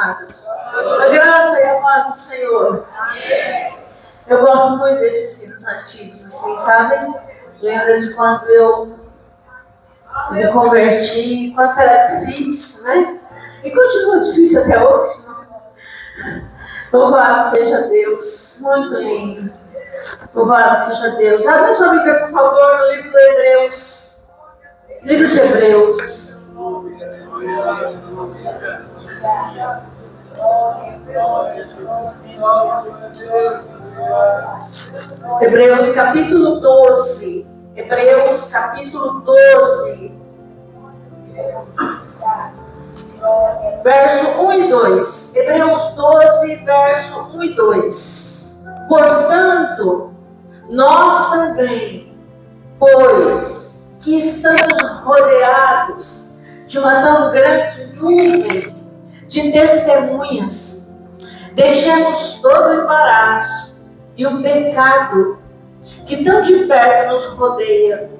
amados? A graça e a paz do Senhor. Eu gosto muito desses hinos antigos, assim, sabe? Lembra de quando eu me converti, quanto era difícil, né? E continua difícil até hoje. Louvado seja Deus. Muito lindo. Louvado seja Deus. Abre sua Bíblia, por favor, no livro de Hebreus. Livro de Hebreus. Hebreus capítulo 12. Hebreus capítulo 12. Verso 1 e 2. Hebreus 12, verso 1 e 2. Portanto, nós também, pois que estamos rodeados de uma tão grande nuvem de testemunhas, deixemos todo o embaraço e o pecado que tão de perto nos rodeia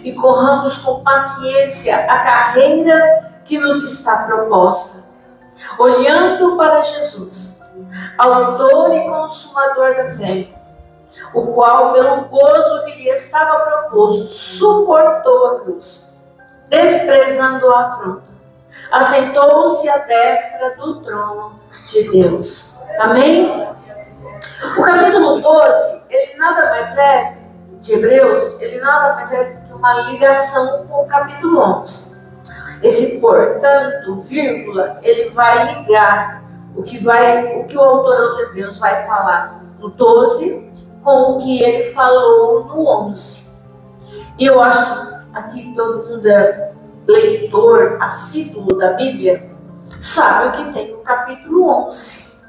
e corramos com paciência a carreira que nos está proposta, olhando para Jesus, autor e consumador da fé, o qual, pelo gozo que lhe estava proposto, suportou a cruz, desprezando a afronta, assentou-se à destra do trono de Deus. Amém? O capítulo 12, ele nada mais é, de Hebreus, ele nada mais é do que uma ligação com o capítulo 11. Esse portanto, vírgula, ele vai ligar o que o autor aos Hebreus vai falar no 12 com o que ele falou no 11. E eu acho que aqui todo mundo é leitor assíduo da Bíblia, sabe o que tem no capítulo 11.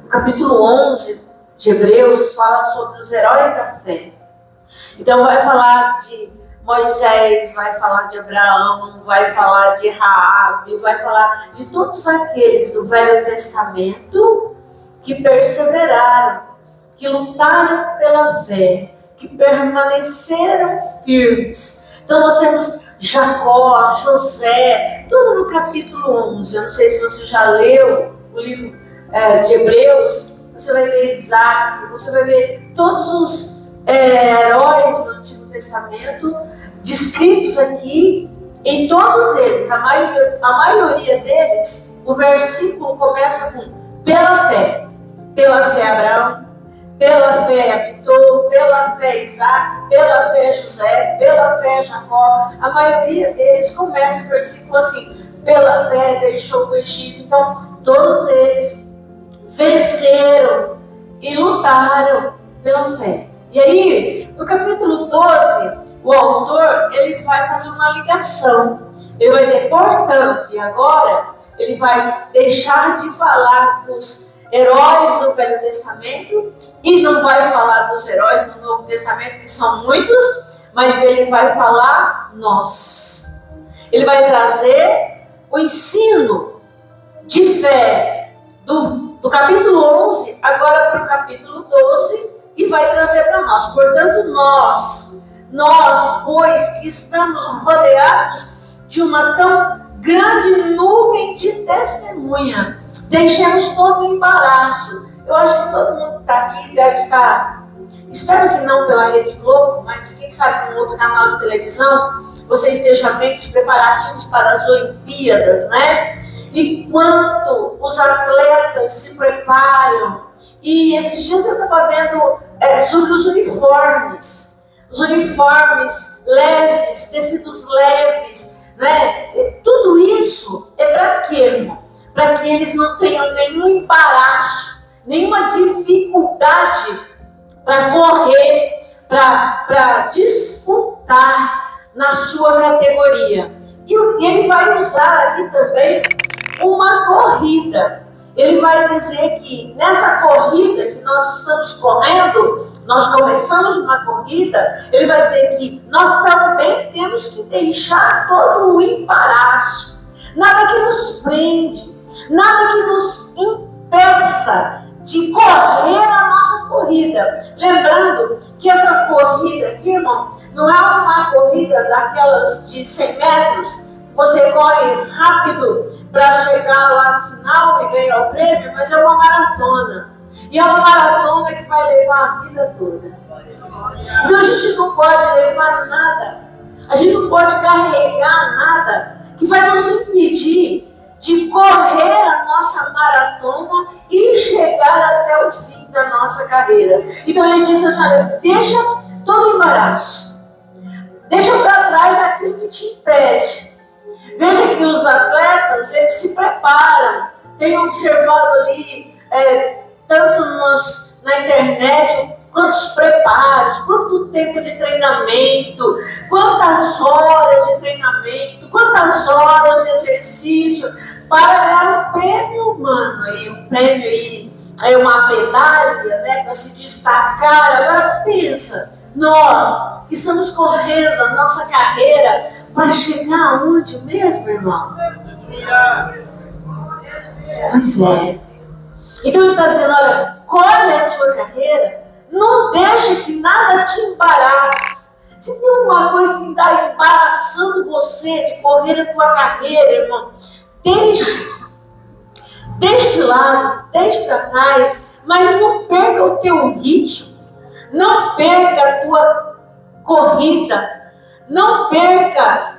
O capítulo 11 de Hebreus fala sobre os heróis da fé. Então vai falar de Moisés, vai falar de Abraão, vai falar de Raabe, vai falar de todos aqueles do Velho Testamento que perseveraram, que lutaram pela fé, que permaneceram firmes. Então nós temos Jacó, José, tudo no capítulo 11. Eu não sei se você já leu o livro de Hebreus, você vai ver Isaac, você vai ver todos os heróis do Antigo Testamento descritos aqui, em todos eles, a maioria deles, o versículo começa com pela fé Abraão, pela fé habitou, pela fé Isaac, pela fé José, pela fé Jacó. A maioria deles começa o versículo assim, pela fé deixou o Egito. Então todos eles venceram e lutaram pela fé. E aí, no capítulo 12, o autor, ele vai fazer uma ligação. Ele vai dizer, portanto, e agora, ele vai deixar de falar dos heróis do Velho Testamento e não vai falar dos heróis do Novo Testamento, que são muitos, mas ele vai falar nós. Ele vai trazer o ensino de fé do capítulo 11, agora para o capítulo 12, e vai trazer para nós. Portanto, nós, pois que estamos rodeados de uma tão grande nuvem de testemunha, deixemos todo o embaraço. Eu acho que todo mundo que está aqui deve estar, espero que não pela Rede Globo, mas quem sabe num outro canal de televisão, você esteja vendo os preparativos para as Olimpíadas, né? Enquanto os atletas se preparam, e esses dias eu estava vendo sobre os uniformes leves, tecidos leves, né? Tudo isso é para quê, irmão? Para que eles não tenham nenhum embaraço, nenhuma dificuldade para correr, para disputar na sua categoria. E ele vai usar aqui também uma corrida. Ele vai dizer que nessa corrida que nós estamos correndo, nós começamos uma corrida, ele vai dizer que nós também temos que deixar todo o embaraço, nada que nos prende, nada que nos impeça de correr a nossa corrida. Lembrando que essa corrida aqui, irmão, não é uma corrida daquelas de 100 metros, você corre rápido, para chegar lá no final e ganhar o prêmio, mas é uma maratona. E é uma maratona que vai levar a vida toda. Então a gente não pode levar nada, a gente não pode carregar nada que vai nos impedir de correr a nossa maratona e chegar até o fim da nossa carreira. Então ele disse assim, olha, deixa todo embaraço, deixa para trás aquilo que te impede. Veja que os atletas, eles se preparam. Tenho observado ali, tanto na internet, quantos preparos, quanto tempo de treinamento, quantas horas de treinamento, quantas horas de exercício para ganhar um prêmio humano. E o prêmio aí é uma medalha, né, para se destacar. Agora pensa, nós que estamos correndo a nossa carreira para chegar aonde mesmo, irmão? Pois é. Então ele está dizendo, olha, corre a sua carreira, não deixa que nada te embarace. Se tem alguma coisa que está embaraçando você de correr a tua carreira, irmão, deixe de lado, deixe para trás, mas não perca o teu ritmo, não perca a tua corrida, não perca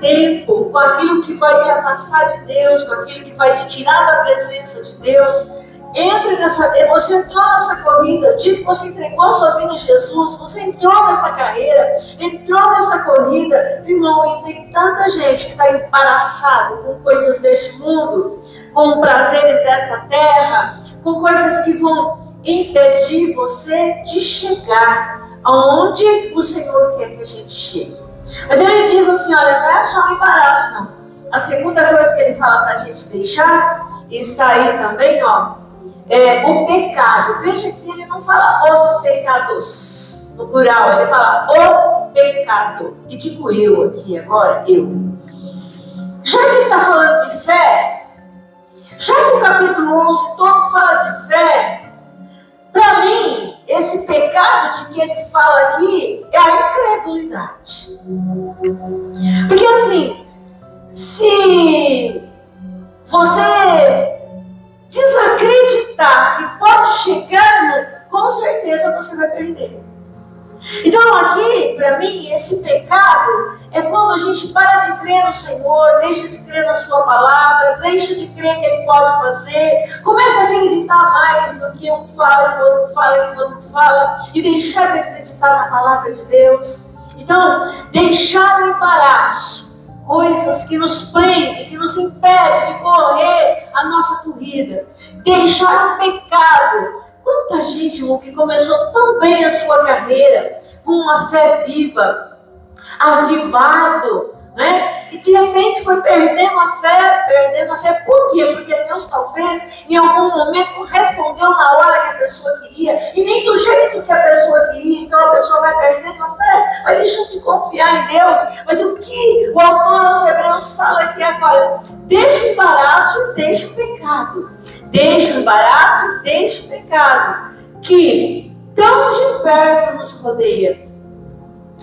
tempo com aquilo que vai te afastar de Deus, com aquilo que vai te tirar da presença de Deus. Você entrou nessa corrida, tipo, você entregou a sua vida a Jesus, você entrou nessa carreira, entrou nessa corrida, irmão, e tem tanta gente que está embaraçado com coisas deste mundo, com prazeres desta terra, com coisas que vão impedir você de chegar aonde o Senhor quer que a gente chegue. Mas ele diz assim, olha, não é só um embaraço, não. A segunda coisa que ele fala para a gente deixar, e está aí também, ó, é o pecado. Veja que ele não fala os pecados, no plural, ele fala o pecado. E digo eu aqui agora, eu. Já que ele está falando de fé, já que o capítulo 11 todo fala de fé, para mim, esse pecado de que ele fala aqui é a incredulidade. Porque assim, se você desacreditar que pode chegar, com certeza você vai perder. Então aqui, para mim, esse pecado é quando a gente para de crer no Senhor, deixa de crer na sua palavra, deixa de crer que Ele pode fazer, começa a acreditar mais no que um fala, que o outro fala, que o outro fala, e deixar de acreditar na palavra de Deus. Então, deixar no embaraço coisas que nos prendem, que nos impedem de correr a nossa corrida, deixar o pecado. Quanta gente, irmão, que começou tão bem a sua carreira, com uma fé viva, avivado, né? E de repente foi perdendo a fé, por quê? Porque Deus talvez em algum momento respondeu na hora que a pessoa queria, e nem do jeito que a pessoa queria, então a pessoa vai perdendo a fé, vai deixando de confiar em Deus. Mas o que o autor aos Hebreus fala aqui agora? Deixa o embaraço, deixa o pecado. Deixa o embaraço, deixa o pecado, que tão de perto nos rodeia.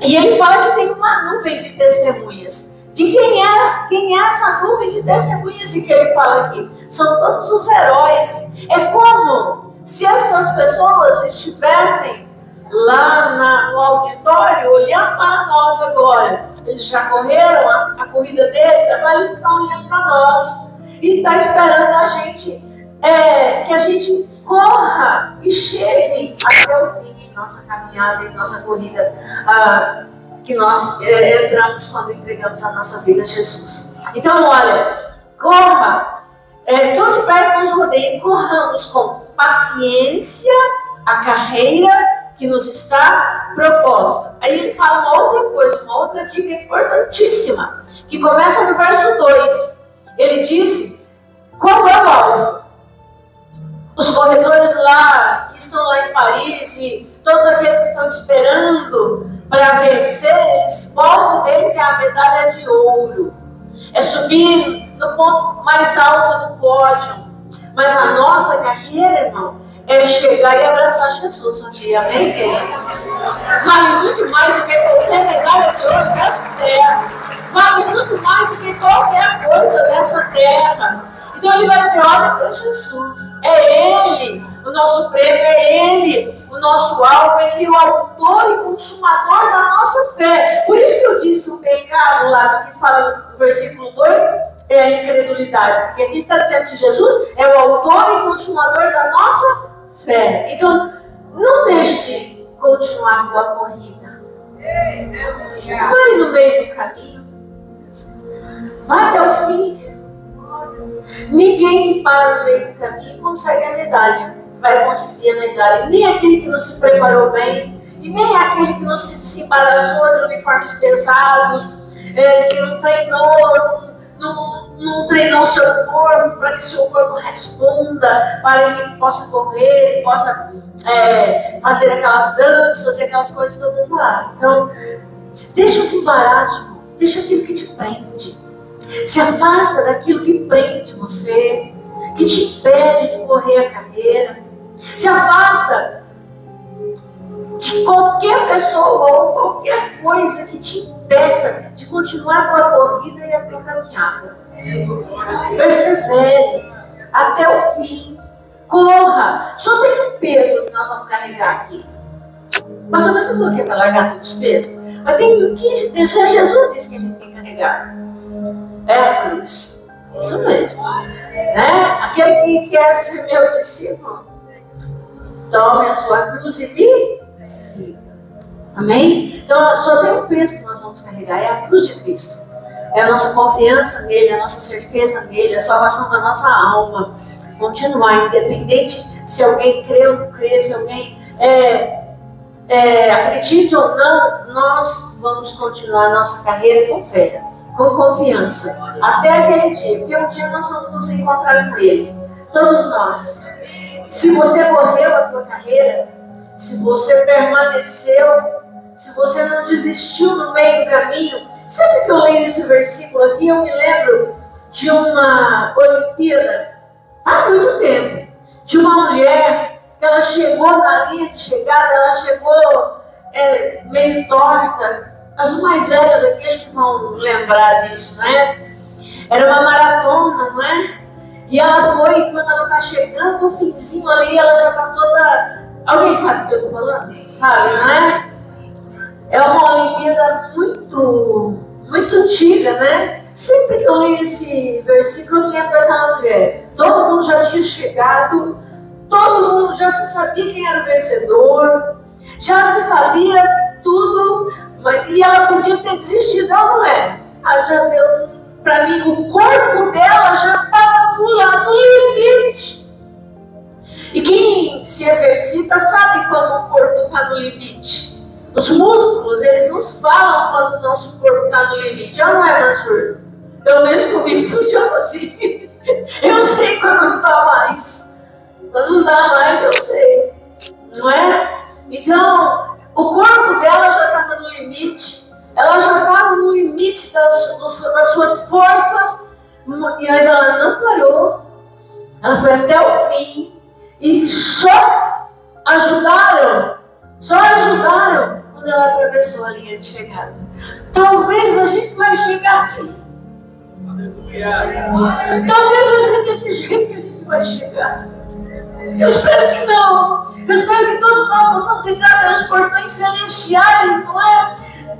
E ele fala que tem uma nuvem de testemunhas. De quem é essa nuvem de testemunhas de que ele fala aqui? São todos os heróis. É como se essas pessoas estivessem lá no auditório olhando para nós agora. Eles já correram a corrida deles, agora eles estão olhando para nós. E está esperando a gente, que a gente corra e chegue até o fim em nossa caminhada, em nossa corrida, que nós entramos quando entregamos a nossa vida a Jesus. Então, olha, corra, tão de perto nos rodeia, corramos com paciência a carreira que nos está proposta. Aí ele fala uma outra coisa, uma outra dica importantíssima, que começa no verso 2. Ele disse, qual é o alvo? Os corredores lá, que estão lá em Paris, e todos aqueles que estão esperando para vencer, o alvo deles é a medalha de ouro. É subir no ponto mais alto do pódio. Mas a nossa carreira, irmão, é chegar e abraçar Jesus um dia, amém, querido? Vale muito mais do que qualquer medalha de ouro dessa terra. Vale muito mais do que qualquer coisa. coisa dessa terra. Então ele vai dizer, olha para Jesus, é Ele o nosso prêmio, é Ele o nosso alvo, é Ele o autor e consumador da nossa fé. Por isso que eu disse que o pecado lá que fala no versículo 2 é a incredulidade, porque aqui está dizendo que Jesus é o autor e consumador da nossa fé. Então, não deixe de continuar com a corrida. Vai no meio do caminho. Vai até o fim. Ninguém que para no meio do caminho consegue a medalha. Vai conseguir a medalha. Nem aquele que não se preparou bem. E nem aquele que não se embaraçou de uniformes pesados. Que não treinou, não treinou o seu corpo para que o seu corpo responda, para que ele possa correr, possa fazer aquelas danças e aquelas coisas todas lá. Então, deixa os embaraços, deixa aquilo que te prende. Se afasta daquilo que prende você, que te impede de correr a carreira. Se afasta de qualquer pessoa ou qualquer coisa que te impeça de continuar com a corrida e a tua caminhada. Persevere até o fim. Corra. Só tem um peso que nós vamos carregar aqui. Pastor, você falou que é para largar todos os pesos? Mas tem que Jesus disse que ele tem que carregar. É a cruz. Isso mesmo. Aquele que quer ser meu discípulo, tome a sua cruz e me siga. Amém? Então só tem um peso que nós vamos carregar, é a cruz de Cristo. É a nossa confiança nele, a nossa certeza nele, a salvação da nossa alma. Continuar, independente se alguém crê ou não crê, se alguém acredite ou não, nós vamos continuar a nossa carreira com fé, com confiança, até aquele dia, porque um dia nós vamos nos encontrar com ele, todos nós. Se você correu a sua carreira, se você permaneceu, se você não desistiu no meio do caminho. Sempre que eu leio esse versículo aqui, eu me lembro de uma Olimpíada, há muito tempo, de uma mulher que ela chegou na linha de chegada, ela chegou meio torta. As mais velhas aqui acho que vão lembrar disso, né? Era uma maratona, não é? E ela foi, quando ela está chegando no finzinho ali, ela já está toda... Alguém sabe o que eu estou falando? Sabe, não é? É uma Olimpíada muito, muito antiga, né? Sempre que eu leio esse versículo, eu me lembro daquela mulher. Todo mundo já tinha chegado, todo mundo já se sabia quem era o vencedor, já se sabia tudo, e ela podia ter desistido, não é? Ela já deu, para mim, o corpo dela já estava lá no limite. E quem se exercita sabe quando o corpo está no limite. Os músculos, eles nos falam quando o nosso corpo está no limite. Não é, Mansur? Pelo menos comigo funciona assim. Eu sei quando não dá mais. Quando não dá mais, eu sei. Não é? Então, o corpo dela já estava no limite. Ela já estava no limite das suas forças. Mas ela não parou. Ela foi até o fim. E só ajudaram quando ela atravessou a linha de chegada. Talvez a gente vai chegar assim. Talvez vai ser desse jeito que a gente vai chegar. Eu espero que não. Eu espero que todos nós possamos entrar pelos portões celestiais, não é?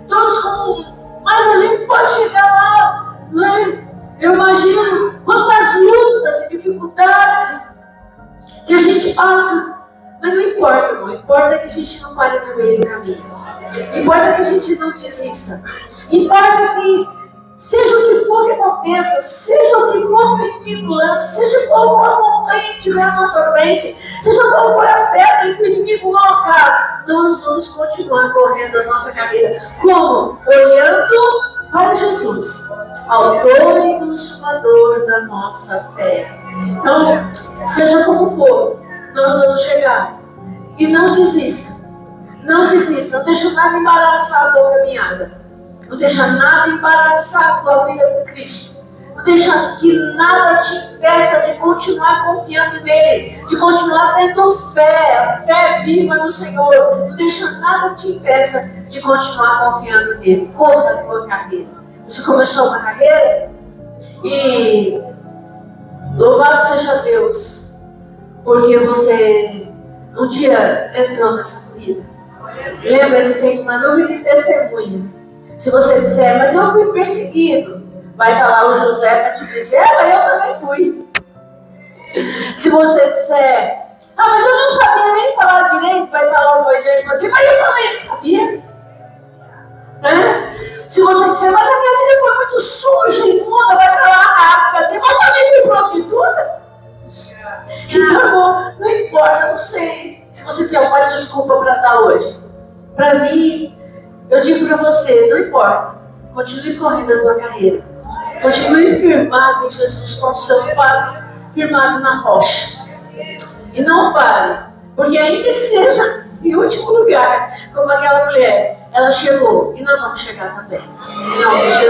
Todos com... Mas a gente pode chegar lá, não é? Eu imagino quantas lutas e dificuldades que a gente passa. Mas não importa, não. Importa que a gente não pare no meio do caminho. Importa que a gente não desista. Importa que, seja o que for que aconteça, seja o que for que o inimigo lance, seja qual for a montanha que tiver à nossa frente, seja qual for a pedra que o inimigo colocar, nós vamos continuar correndo a nossa carreira. Como? Olhando para Jesus, autor e consumador da nossa fé. Então, seja como for, nós vamos chegar. E não desista. Não desista. Não deixa nada embaraçar a tua caminhada. Não deixa nada embaraçar a tua vida com Cristo. Não deixa que nada te impeça de continuar confiando nele. De continuar tendo fé. A fé viva no Senhor. Não deixa nada te impeça de continuar confiando nele. Corra a tua carreira. Você começou uma carreira? E louvado seja Deus, porque você um dia entrou nessa corrida. Lembra, ele tem uma nuvem de testemunha. Se você disser, mas eu fui perseguido, vai estar lá o José para te dizer, mas eu também fui. Se você disser, mas eu não sabia nem falar direito, vai estar lá o Moisés para dizer, mas eu também não sabia. Se você disser, mas a minha vida foi muito suja, imunda, vai estar lá a Rabi para dizer, mas eu também fui prostituta. Então, não importa, não sei se você tem alguma desculpa para dar hoje. Para mim, eu digo para você, não importa, continue correndo a tua carreira. Continue firmado em Jesus com os seus passos, firmado na rocha. E não pare, porque ainda que seja em último lugar, como aquela mulher, ela chegou e nós vamos chegar também. Em nome de Jesus.